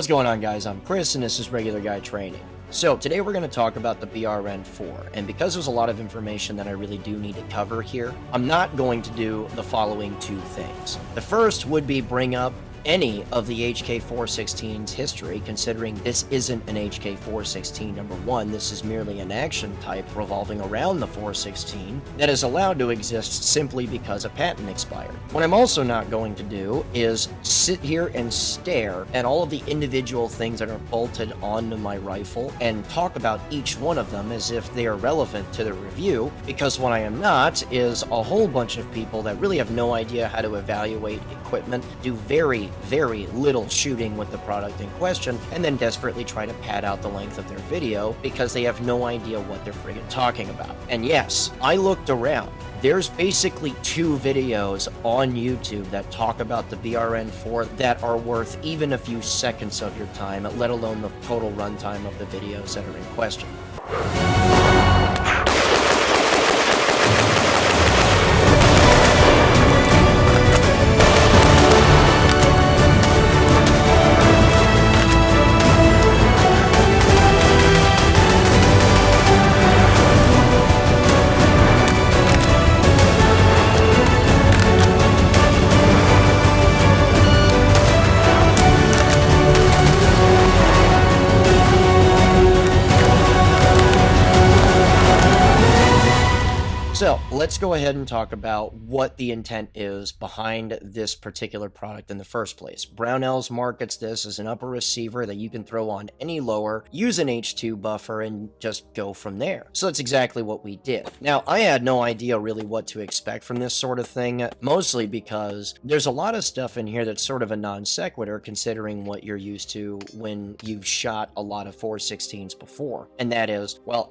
What's going on, guys? I'm Chris, and this is Regular Guy Training. So today we're going to talk about the BRN-4, and because there's a lot of information that I really do need to cover here, I'm not going to do the following two things. The first would be bring up any of the HK416's history, considering this isn't an HK416. Number one, this is merely an action type revolving around the 416 that is allowed to exist simply because a patent expired. What I'm also not going to do is sit here and stare at all of the individual things that are bolted onto my rifle and talk about each one of them as if they are relevant to the review, because what I am not is a whole bunch of people that really have no idea how to evaluate equipment, do very little shooting with the product in question, and then desperately try to pad out the length of their video because they have no idea what they're friggin' talking about. And yes, I looked around. There's basically two videos on YouTube that talk about the BRN-4 that are worth even a few seconds of your time, let alone the total runtime of the videos that are in question. So let's go ahead and talk about what the intent is behind this particular product in the first place. Brownells markets this as an upper receiver that you can throw on any lower, use an H2 buffer, and just go from there. So that's exactly what we did. Now, I had no idea really what to expect from this sort of thing, mostly because there's a lot of stuff in here that's sort of a non sequitur considering what you're used to when you've shot a lot of 416s before. And that is, well,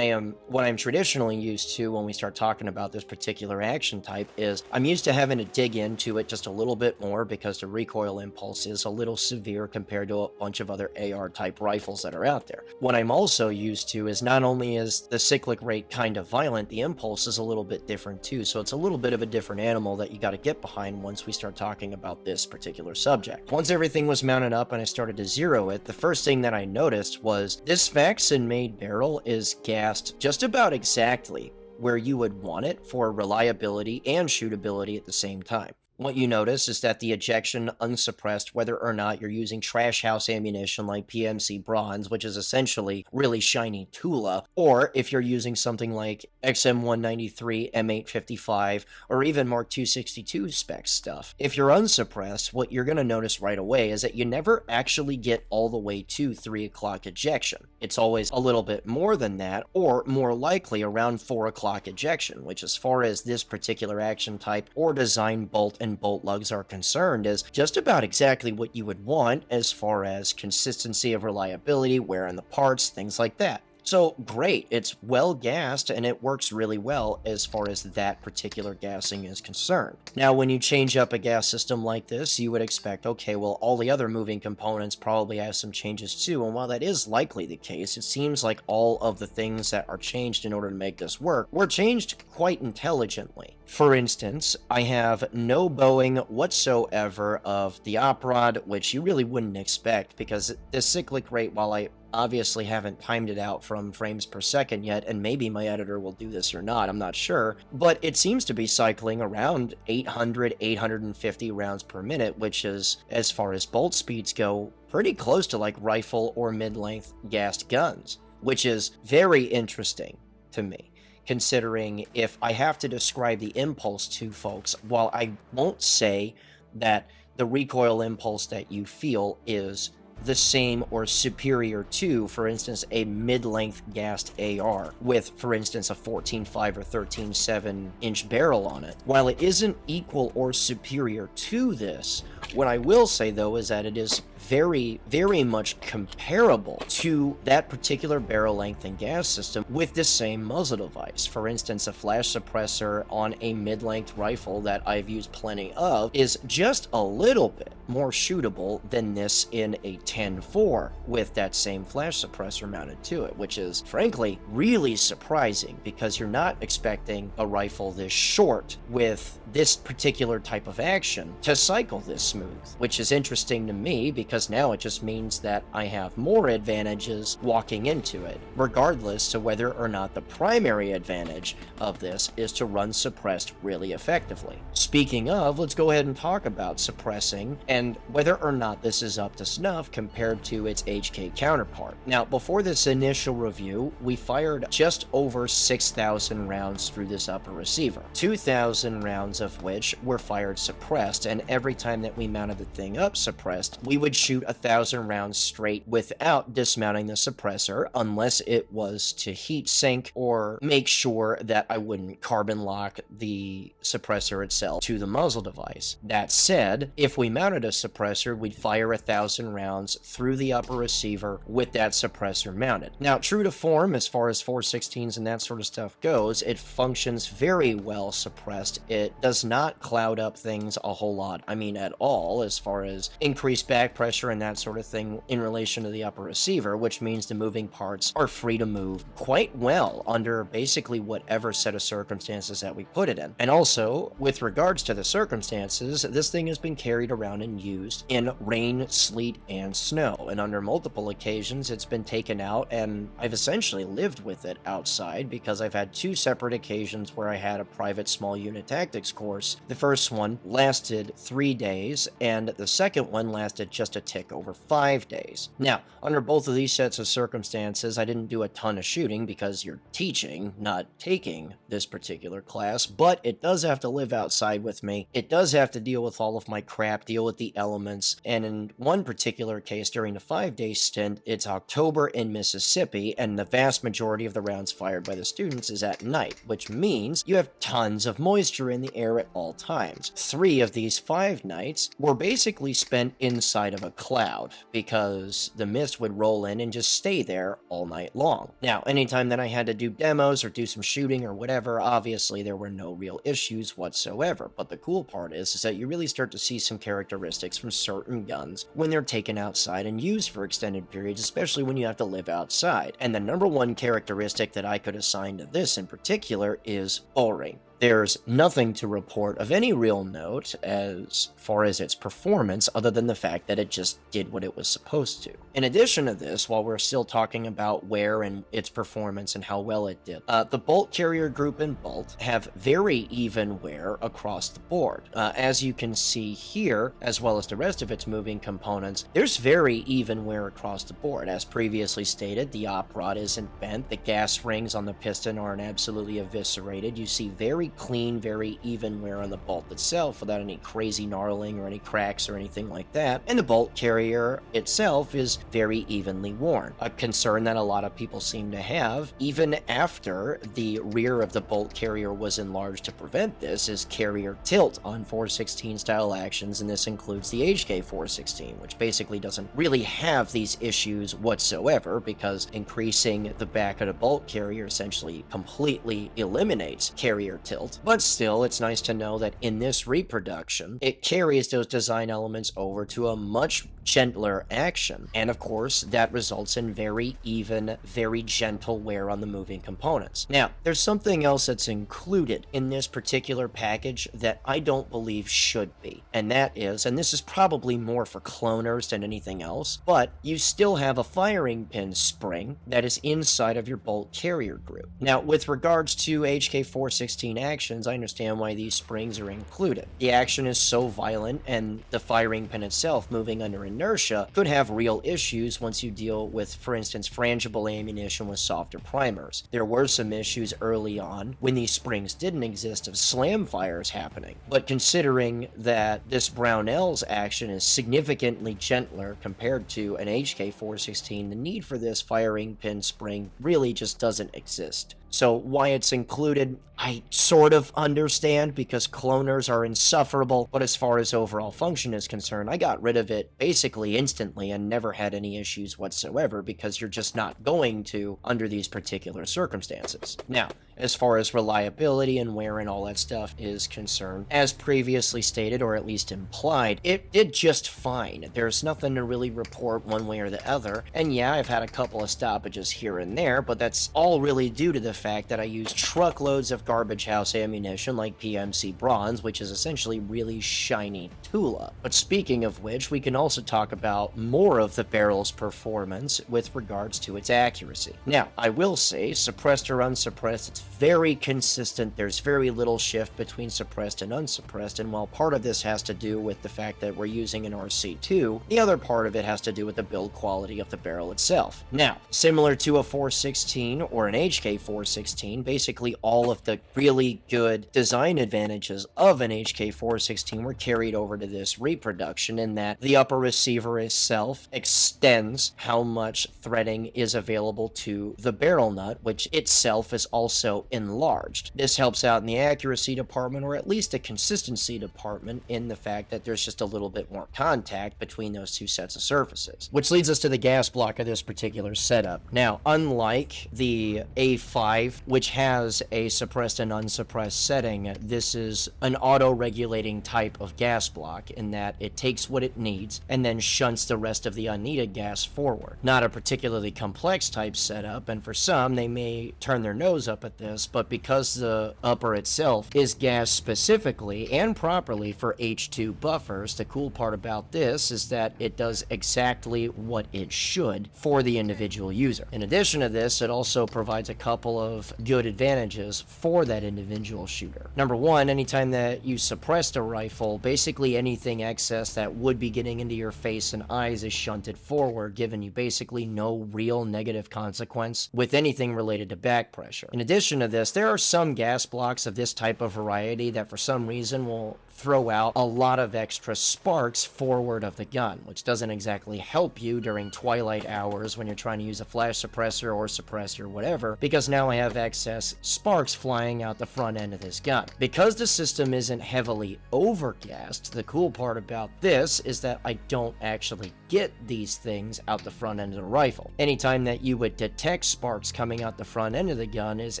what I'm traditionally used to when we start talking about this particular action type is I'm used to having to dig into it just a little bit more because the recoil impulse is a little severe compared to a bunch of other AR type rifles that are out there. What I'm also used to is not only is the cyclic rate kind of violent, the impulse is a little bit different too, so it's a little bit of a different animal that you got to get behind once we start talking about this particular subject. Once everything was mounted up and I started to zero it, the first thing that I noticed was this Vaxxon made barrel is gassed just about exactly where you would want it for reliability and shootability at the same time. What you notice is that the ejection unsuppressed, whether or not you're using trash house ammunition like PMC bronze, which is essentially really shiny Tula, or if you're using something like XM193, M855, or even Mark 262 spec stuff. If you're unsuppressed, what you're going to notice right away is that you never actually get all the way to 3 o'clock ejection. It's always a little bit more than that, or more likely around 4 o'clock ejection, which as far as this particular action type or design bolt and bolt lugs are concerned is just about exactly what you would want as far as consistency of reliability, wear on the parts, things like that. So great, it's well gassed and it works really well as far as that particular gassing is concerned. Now, when you change up a gas system like this, you would expect, okay, well, all the other moving components probably have some changes too, and while that is likely the case, it seems like all of the things that are changed in order to make this work were changed quite intelligently. For instance, I have no bowing whatsoever of the op rod, which you really wouldn't expect because the cyclic rate, while I obviously haven't timed it out from frames per second yet, and maybe my editor will do this or not, I'm not sure, but it seems to be cycling around 800, 850 rounds per minute, which is, as far as bolt speeds go, pretty close to like rifle or mid-length gassed guns, which is very interesting to me, considering if I have to describe the impulse to folks, while I won't say that the recoil impulse that you feel is the same or superior to, for instance, a mid-length gassed AR with, for instance, a 14.5 or 13.7 inch barrel on it. While it isn't equal or superior to this, what I will say though is that it is very much comparable to that particular barrel length and gas system with the same muzzle device. For instance, a flash suppressor on a mid-length rifle that I've used plenty of is just a little bit more shootable than this in a BRN-4 with that same flash suppressor mounted to it, which is frankly really surprising because you're not expecting a rifle this short with this particular type of action to cycle this smooth, which is interesting to me because now it just means that I have more advantages walking into it, regardless to whether or not the primary advantage of this is to run suppressed really effectively. Speaking of, let's go ahead and talk about suppressing and whether or not this is up to snuff compared to its HK counterpart. Now, before this initial review, we fired just over 6,000 rounds through this upper receiver, 2,000 rounds of which were fired suppressed, and every time that we mounted the thing up suppressed, we would shoot 1,000 rounds straight without dismounting the suppressor unless it was to heat sink or make sure that I wouldn't carbon lock the suppressor itself to the muzzle device. That said, if we mounted a suppressor, we'd fire 1,000 rounds through the upper receiver with that suppressor mounted. Now, true to form, as far as 416s and that sort of stuff goes, it functions very well suppressed. It does not cloud up things a whole lot, I mean at all, as far as increased back pressure and that sort of thing in relation to the upper receiver, which means the moving parts are free to move quite well under basically whatever set of circumstances that we put it in. And also, with regards to the circumstances, this thing has been carried around and used in rain, sleet, and snow, and under multiple occasions it's been taken out, and I've essentially lived with it outside because I've had two separate occasions where I had a private small unit tactics course. The first one lasted 3 days, and the second one lasted just a tick over 5 days. Now, under both of these sets of circumstances, I didn't do a ton of shooting because you're teaching, not taking this particular class, but it does have to live outside with me. It does have to deal with all of my crap, deal with the elements, and in one particular case, during the 5-day stint, it's October in Mississippi, and the vast majority of the rounds fired by the students is at night, which means you have tons of moisture in the air at all times. 3 of these 5 nights were basically spent inside of a cloud because the mist would roll in and just stay there all night long. Now, anytime that I had to do demos or do some shooting or whatever, obviously there were no real issues whatsoever, but the cool part is that you really start to see some characteristics from certain guns when they're taken outside and used for extended periods, especially when you have to live outside. And the number one characteristic that I could assign to this in particular is bullring. There's nothing to report of any real note as far as its performance other than the fact that it just did what it was supposed to. In addition to this, while we're still talking about wear and its performance and how well it did, the bolt carrier group and bolt have very even wear across the board. As you can see here, as well as the rest of its moving components, there's very even wear across the board. As previously stated, the op rod isn't bent, the gas rings on the piston aren't absolutely eviscerated. You see very clean, very even wear on the bolt itself without any crazy gnarling or any cracks or anything like that. And the bolt carrier itself is very evenly worn. A concern that a lot of people seem to have, even after the rear of the bolt carrier was enlarged to prevent this, is carrier tilt on 416 style actions, and this includes the HK 416, which basically doesn't really have these issues whatsoever because increasing the back of the bolt carrier essentially completely eliminates carrier tilt. But still, it's nice to know that in this reproduction, it carries those design elements over to a much gentler action. And of course, that results in very even, very gentle wear on the moving components. Now, there's something else that's included in this particular package that I don't believe should be. And that is, and this is probably more for cloners than anything else, but you still have a firing pin spring that is inside of your bolt carrier group. Now, with regards to HK 416 actions, I understand why these springs are included. The action is so violent, and the firing pin itself moving under inertia could have real issues once you deal with, for instance, frangible ammunition with softer primers. There were some issues early on when these springs didn't exist of slam fires happening, but considering that this Brownell's action is significantly gentler compared to an HK 416, the need for this firing pin spring really just doesn't exist. So why it's included, I sort of understand because cloners are insufferable, but as far as overall function is concerned, I got rid of it basically instantly and never had any issues whatsoever because you're just not going to under these particular circumstances. Now, as far as reliability and wear and all that stuff is concerned, as previously stated, or at least implied, it did just fine. There's nothing to really report one way or the other, and yeah, I've had a couple of stoppages here and there, but that's all really due to the fact that I use truckloads of garbage house ammunition like PMC bronze, which is essentially really shiny Tula. But speaking of which, we can also talk about more of the barrel's performance with regards to its accuracy. Now, I will say, suppressed or unsuppressed, it's very consistent. There's very little shift between suppressed and unsuppressed, and while part of this has to do with the fact that we're using an RC2, the other part of it has to do with the build quality of the barrel itself. Now, similar to a 416 or an HK 416, basically all of the really good design advantages of an HK 416 were carried over to this reproduction, in that the upper receiver itself extends how much threading is available to the barrel nut, which itself is also enlarged. This helps out in the accuracy department, or at least the consistency department, in the fact that there's just a little bit more contact between those two sets of surfaces. Which leads us to the gas block of this particular setup. Now, unlike the A5, which has a suppressed and unsuppressed setting, this is an auto-regulating type of gas block in that it takes what it needs and then shunts the rest of the unneeded gas forward. Not a particularly complex type setup, and for some, they may turn their nose up at this, but because the upper itself is gassed specifically and properly for H2 buffers, the cool part about this is that it does exactly what it should for the individual user. In addition to this, it also provides a couple of good advantages for that individual shooter. Number one, anytime that you suppressed a rifle, basically anything excess that would be getting into your face and eyes is shunted forward, giving you basically no real negative consequence with anything related to back pressure. In addition to this, there are some gas blocks of this type of variety that for some reason will throw out a lot of extra sparks forward of the gun, which doesn't exactly help you during twilight hours when you're trying to use a flash suppressor or suppressor or whatever, because now I have excess sparks flying out the front end of this gun. Because the system isn't heavily overgassed, the cool part about this is that I don't actually get these things out the front end of the rifle. Anytime that you would detect sparks coming out the front end of the gun is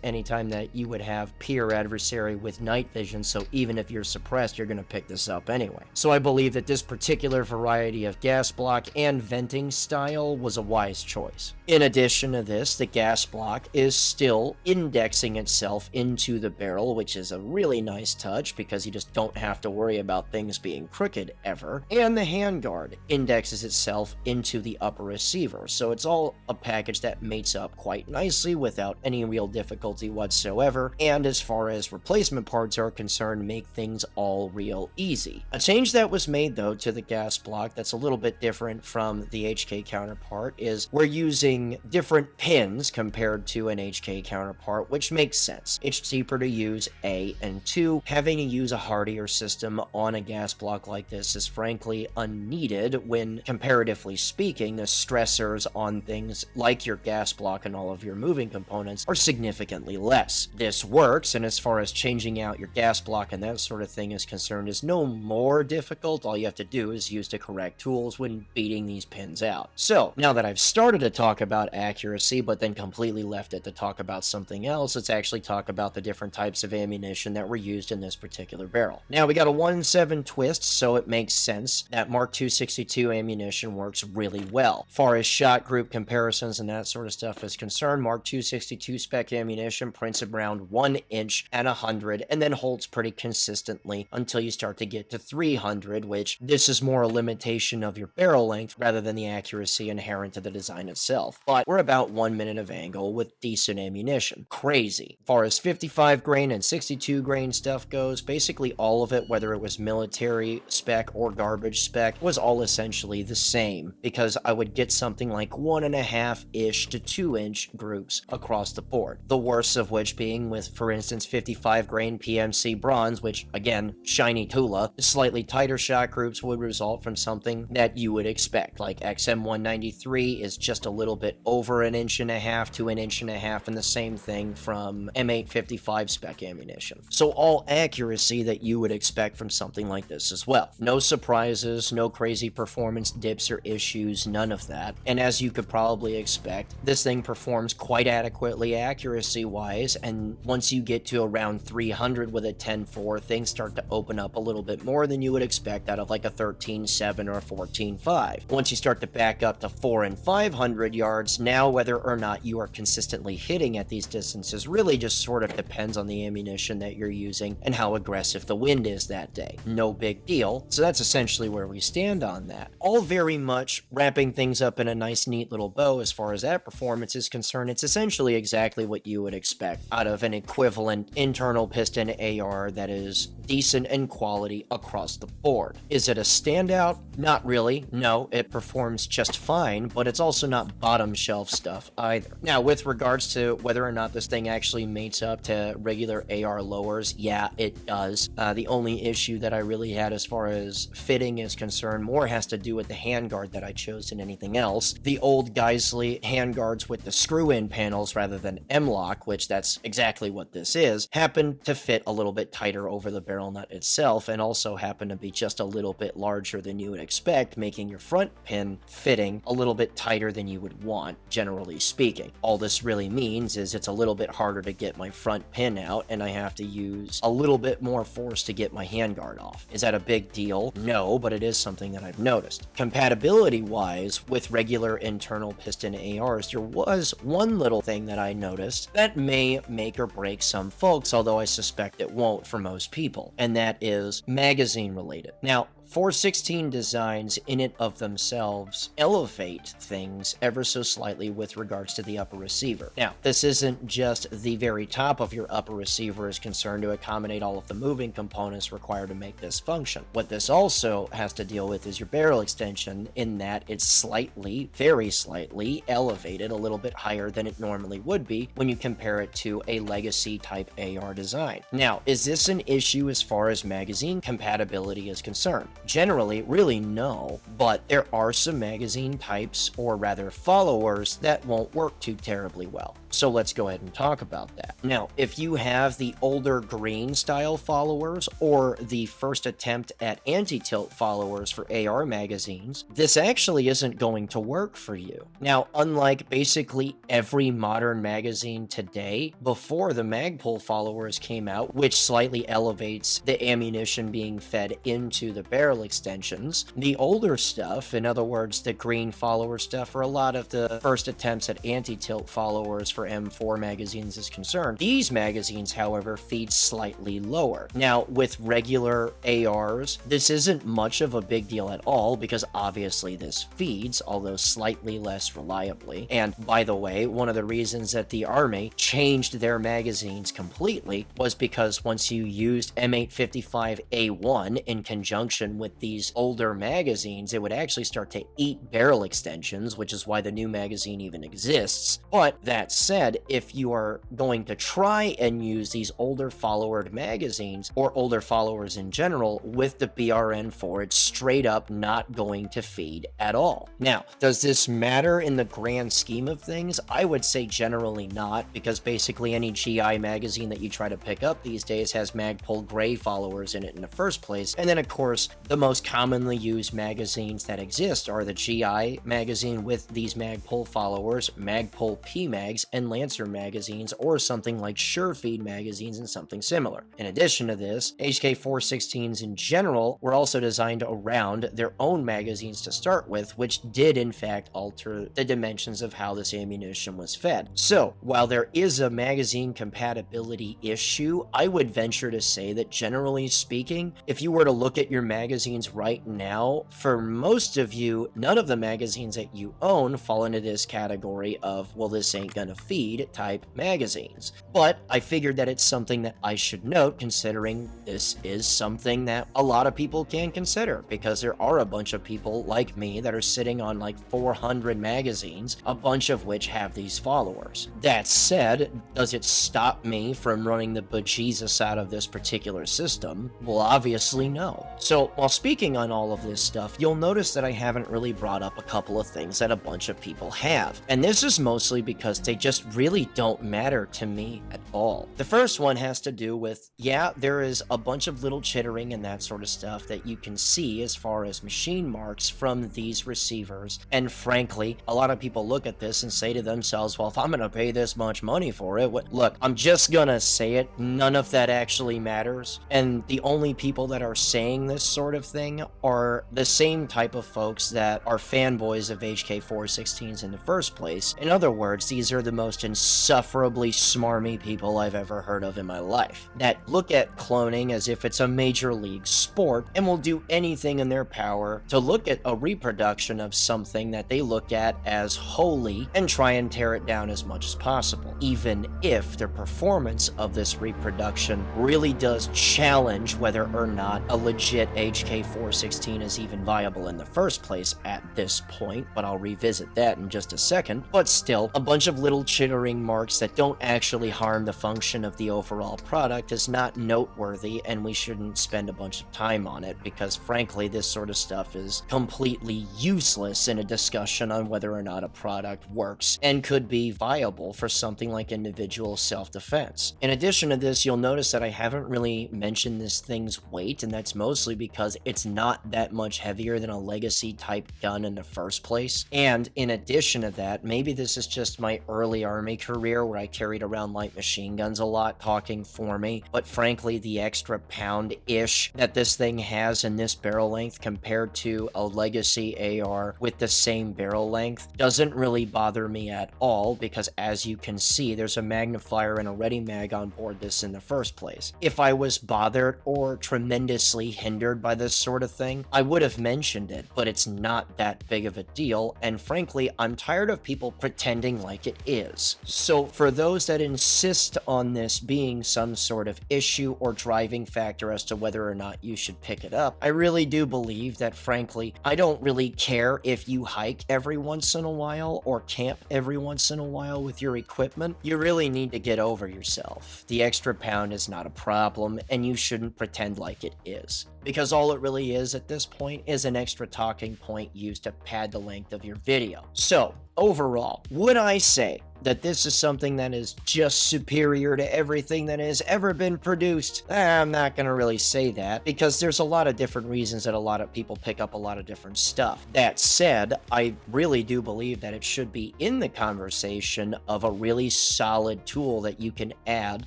anytime that you would have peer adversary with night vision, so even if you're suppressed, you're going to pick this up anyway. So I believe that this particular variety of gas block and venting style was a wise choice. In addition to this, the gas block is still indexing itself into the barrel, which is a really nice touch because you just don't have to worry about things being crooked ever. And the handguard indexes itself into the upper receiver, so it's all a package that mates up quite nicely without any real difficulty whatsoever, and as far as replacement parts are concerned, make things all real easy. A change that was made though to the gas block that's a little bit different from the HK counterpart is we're using different pins compared to an HK counterpart, which makes sense. It's cheaper to use A, and 2, having to use a hardier system on a gas block like this is frankly unneeded when, comparatively speaking, the stressors on things like your gas block and all of your moving components are significantly less. This works, and as far as changing out your gas block and that sort of thing is concerned, is no more difficult. All you have to do is use the correct tools when beating these pins out. So, now that I've started to talk about accuracy, but then completely left it to talk about something else, let's actually talk about the different types of ammunition that were used in this particular barrel. Now, we got a 1-7 twist, so it makes sense that Mark 262 ammunition works really well. Far as shot group comparisons and that sort of stuff is concerned, Mark 262 spec ammunition prints around 1 inch at 100 and then holds pretty consistently until you start to get to 300, which this is more a limitation of your barrel length rather than the accuracy inherent to the design itself. But we're about 1 minute of angle with decent ammunition. Crazy. As far as 55 grain and 62 grain stuff goes, basically all of it, whether it was military spec or garbage spec, was all essentially the same, because I would get something like 1.5-ish to 2-inch groups across the board. The worst of which being with, for instance, 55 grain PMC bronze, which again shiny Tula. Slightly tighter shot groups would result from something that you would expect, like XM193 is just a little bit over 1.5 to 1.5 inches, and the same thing from M855 spec ammunition. So all accuracy that you would expect from something like this as well. No surprises, no crazy performance dips or issues, none of that. And as you could probably expect, this thing performs quite adequately accuracy-wise, and once you get to around 300 with a 10.4, things start to open up a little bit more than you would expect out of like a 13.7 or a 14.5. Once you start to back up to 400 and 500 yards, now whether or not you are consistently hitting at these distances really just sort of depends on the ammunition that you're using and how aggressive the wind is that day. No big deal. So that's essentially where we stand on that. All very much wrapping things up in a nice neat little bow as far as that performance is concerned. It's essentially exactly what you would expect out of an equivalent internal piston AR that is decent in quality across the board. Is it a standout? Not really. No, it performs just fine, but it's also not bottom shelf stuff either. Now, with regards to whether or not this thing actually mates up to regular AR lowers, yeah, it does. The only issue that I really had as far as fitting is concerned more has to do with the handguard that I chose than anything else. The old Geisley handguards with the screw-in panels rather than M-lock, which that's exactly what this is, happen to fit a little bit tighter over the barrel nut itself, and also happen to be just a little bit larger than you would expect, making your front pin fitting a little bit tighter than you would want, generally speaking. All this really means is it's a little bit harder to get my front pin out, and I have to use a little bit more force to get my handguard off. Is that a big deal? No, but it is something that I've noticed. Compatibility-wise, with regular internal piston ARs, there was one little thing that I noticed that may make or break some folks, although I suspect it won't for most people, and that is magazine related. Now, 416 designs in and of themselves elevate things ever so slightly with regards to the upper receiver. Now, this isn't just the very top of your upper receiver is concerned to accommodate all of the moving components required to make this function. What this also has to deal with is your barrel extension, in that it's slightly, very slightly elevated a little bit higher than it normally would be when you compare it to a legacy type AR design. Now, is this an issue as far as magazine compatibility is concerned? Generally, really no, but there are some magazine types, or rather followers, that won't work too terribly well. So let's go ahead and talk about that. Now, if you have the older green style followers or the first attempt at anti-tilt followers for AR magazines, this actually isn't going to work for you. Now, unlike basically every modern magazine today, before the Magpul followers came out, which slightly elevates the ammunition being fed into the barrel extensions, the older stuff, in other words, the green follower stuff, or a lot of the first attempts at anti-tilt followers for M4 magazines is concerned, these magazines, however, feed slightly lower. Now, with regular ARs, this isn't much of a big deal at all, because obviously this feeds, although slightly less reliably. And by the way, one of the reasons that the Army changed their magazines completely was because once you used M855A1 in conjunction with these older magazines, it would actually start to eat barrel extensions, which is why the new magazine even exists. But that said, if you are going to try and use these older followered magazines, or older followers in general, with the BRN-4, it's straight up not going to feed at all. Now, does this matter in the grand scheme of things? I would say generally not, because basically any GI magazine that you try to pick up these days has Magpul gray followers in it in the first place. And then, of course, the most commonly used magazines that exist are the GI magazine with these Magpul followers, Magpul PMags, and Lancer magazines, or something like SureFeed magazines and something similar. In addition to this, HK416s in general were also designed around their own magazines to start with, which did in fact alter the dimensions of how this ammunition was fed. So, while there is a magazine compatibility issue, I would venture to say that generally speaking, if you were to look at your magazines right now, for most of you, none of the magazines that you own fall into this category of, well, this ain't gonna feed type magazines. But I figured that it's something that I should note, considering this is something that a lot of people can consider, because there are a bunch of people like me that are sitting on like 400 magazines, a bunch of which have these followers. That said, does it stop me from running the bejesus out of this particular system? Well, obviously no. So while speaking on all of this stuff, you'll notice that I haven't really brought up a couple of things that a bunch of people have. And this is mostly because they just really don't matter to me at all. The first one has to do with, yeah, there is a bunch of little chittering and that sort of stuff that you can see as far as machine marks from these receivers. And frankly, a lot of people look at this and say to themselves, well, if I'm gonna pay this much money for it, look, I'm just gonna say it, none of that actually matters. And the only people that are saying this sort of thing are the same type of folks that are fanboys of HK416s in the first place. In other words, these are the most insufferably smarmy people I've ever heard of in my life, that look at cloning as if it's a major league sport and will do anything in their power to look at a reproduction of something that they look at as holy and try and tear it down as much as possible, even if the performance of this reproduction really does challenge whether or not a legit HK416 is even viable in the first place at this point, but I'll revisit that in just a second. But still, a bunch of little chittering marks that don't actually harm the function of the overall product is not noteworthy, and we shouldn't spend a bunch of time on it, because frankly, this sort of stuff is completely useless in a discussion on whether or not a product works and could be viable for something like individual self-defense. In addition to this, you'll notice that I haven't really mentioned this thing's weight, and that's mostly because it's not that much heavier than a legacy type gun in the first place. And in addition to that, maybe this is just my early army career where I carried around light machine guns a lot talking for me, but frankly, the extra pound-ish that this thing has in this barrel length compared to a legacy AR with the same barrel length doesn't really bother me at all, because as you can see, there's a magnifier and a ready mag on board this in the first place. If I was bothered or tremendously hindered by this sort of thing, I would have mentioned it, but it's not that big of a deal, and frankly, I'm tired of people pretending like it is. So for those that insist on this being some sort of issue or driving factor as to whether or not you should pick it up, I really do believe that, frankly, I don't really care if you hike every once in a while or camp every once in a while with your equipment. You really need to get over yourself. The extra pound is not a problem, and you shouldn't pretend like it is, because all it really is at this point is an extra talking point used to pad the length of your video. So overall, would I say that this is something that is just superior to everything that has ever been produced? I'm not going to really say that, because there's a lot of different reasons that a lot of people pick up a lot of different stuff. That said, I really do believe that it should be in the conversation of a really solid tool that you can add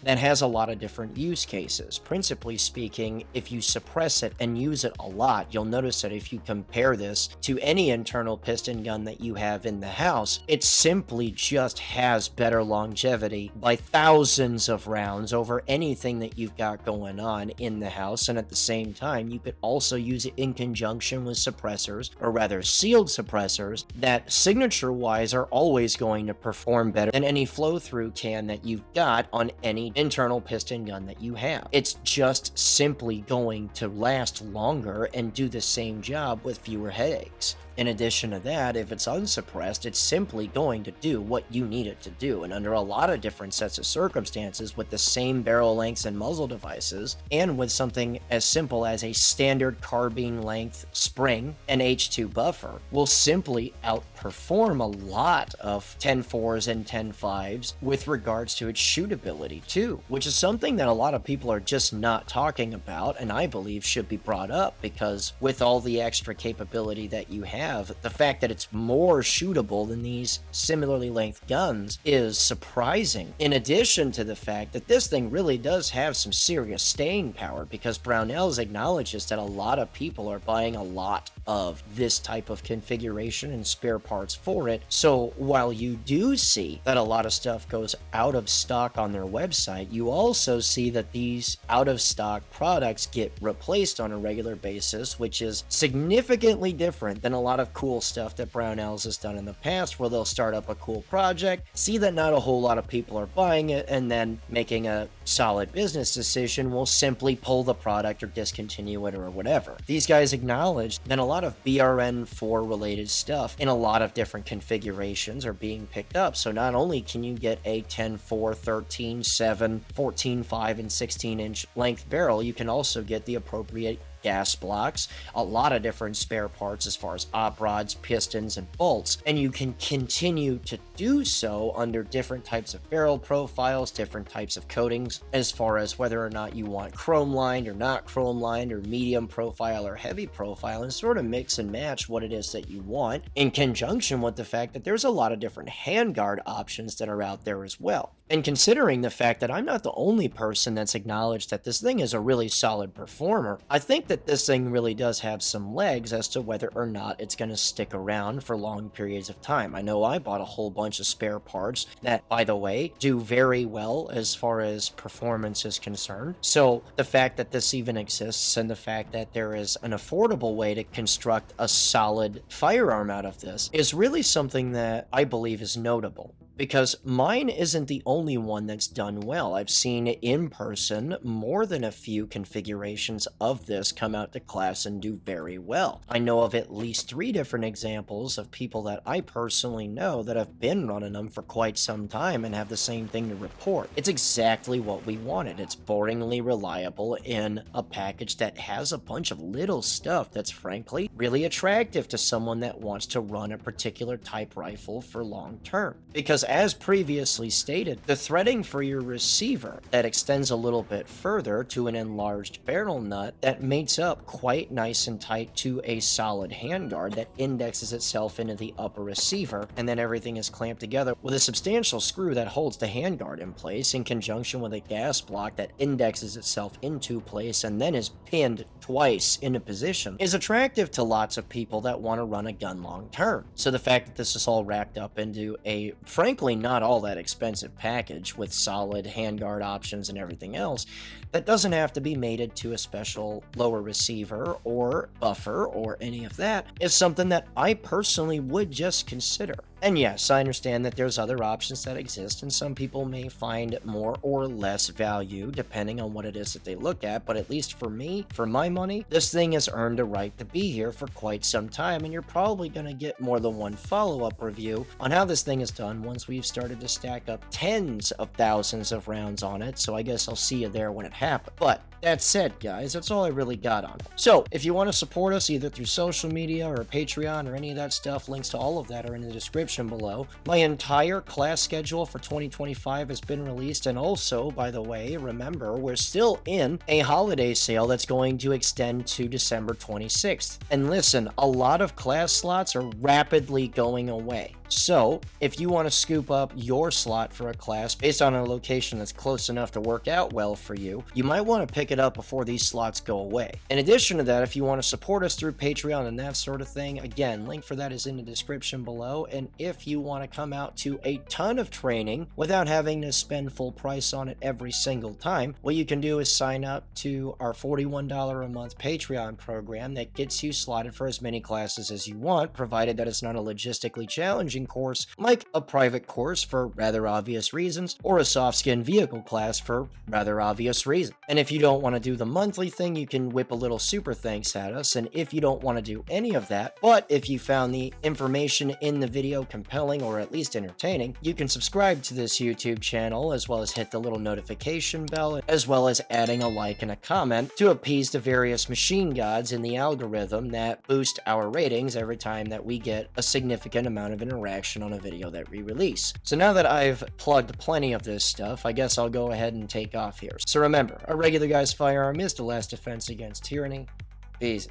that has a lot of different use cases. Principally speaking, if you suppress it and use it a lot, you'll notice that if you compare this to any internal piston gun that you have in the house, it simply just has better longevity by thousands of rounds over anything that you've got going on in the house. And at the same time, you could also use it in conjunction with suppressors, or rather sealed suppressors, that signature wise are always going to perform better than any flow through can that you've got on any internal piston gun that you have. It's just simply going to last longer and do the same job with fewer headaches. In addition to that, if it's unsuppressed, it's simply going to do what you need it to do, and under a lot of different sets of circumstances with the same barrel lengths and muzzle devices, and with something as simple as a standard carbine length spring and H2 buffer, will simply outperform a lot of 10.4s and 10.5s with regards to its shootability too, which is something that a lot of people are just not talking about, and I believe should be brought up, because with all the extra capability that you have, the fact that it's more shootable than these similarly length guns is surprising. In addition to the fact that this thing really does have some serious staying power, because Brownells acknowledges that a lot of people are buying a lot of this type of configuration and spare parts for it. So while you do see that a lot of stuff goes out of stock on their website, you also see that these out of stock products get replaced on a regular basis, which is significantly different than a lot lot of cool stuff that Brownells has done in the past where they'll start up a cool project, see that not a whole lot of people are buying it, and then making a solid business decision will simply pull the product or discontinue it or whatever. These guys acknowledge that a lot of BRN-4 related stuff in a lot of different configurations are being picked up. So not only can you get a 10-4, 13-7, 14-5, and 16-inch length barrel, you can also get the appropriate gas blocks, a lot of different spare parts as far as op rods, pistons, and bolts, and you can continue to do so under different types of barrel profiles, different types of coatings, as far as whether or not you want chrome lined or not chrome lined, or medium profile or heavy profile, and sort of mix and match what it is that you want, in conjunction with the fact that there's a lot of different handguard options that are out there as well. And considering the fact that I'm not the only person that's acknowledged that this thing is a really solid performer, I think that this thing really does have some legs as to whether or not it's going to stick around for long periods of time. I know I bought a whole bunch of spare parts that, by the way, do very well as far as performance is concerned. So the fact that this even exists and the fact that there is an affordable way to construct a solid firearm out of this is really something that I believe is notable. Because mine isn't the only one that's done well. I've seen in person more than a few configurations of this come out to class and do very well. I know of at least 3 different examples of people that I personally know that have been running them for quite some time and have the same thing to report. It's exactly what we wanted. It's boringly reliable in a package that has a bunch of little stuff that's frankly really attractive to someone that wants to run a particular type rifle for long term. Because as previously stated, the threading for your receiver that extends a little bit further to an enlarged barrel nut that mates up quite nice and tight to a solid handguard that indexes itself into the upper receiver, and then everything is clamped together with a substantial screw that holds the handguard in place in conjunction with a gas block that indexes itself into place and then is pinned twice into position, is attractive to lots of people that want to run a gun long term. So the fact that this is all racked up into a frankly not all that expensive package with solid handguard options and everything else that doesn't have to be mated to a special lower receiver or buffer or any of that is something that I personally would just consider. And yes, I understand that there's other options that exist, and some people may find more or less value depending on what it is that they look at, but at least for me, for my money, this thing has earned a right to be here for quite some time, and you're probably going to get more than one follow-up review on how this thing is done once we've started to stack up tens of thousands of rounds on it, so I guess I'll see you there when it happens. But that said, guys, that's all I really got on it. So, if you want to support us either through social media or Patreon or any of that stuff, links to all of that are in the description below. My entire class schedule for 2025 has been released, and also, by the way, remember, we're still in a holiday sale that's going to extend to December 26th. And listen, a lot of class slots are rapidly going away. So, if you want to scoop up your slot for a class based on a location that's close enough to work out well for you, you might want to pick it up before these slots go away. In addition to that, if you want to support us through Patreon and that sort of thing, again, link for that is in the description below. And if you want to come out to a ton of training without having to spend full price on it every single time, what you can do is sign up to our $41 a month Patreon program that gets you slotted for as many classes as you want, provided that it's not a logistically challenging course like a private course for rather obvious reasons, or a soft skin vehicle class for rather obvious reasons. And if you don't want to do the monthly thing, you can whip a little super thanks at us. And if you don't want to do any of that, but if you found the information in the video compelling or at least entertaining, you can subscribe to this YouTube channel, as well as hit the little notification bell, as well as adding a like and a comment to appease the various machine gods in the algorithm that boost our ratings every time that we get a significant amount of interaction on a video that we release. So now that I've plugged plenty of this stuff, I guess I'll go ahead and take off here. So remember, a regular guy's firearm is the last defense against tyranny. Easy.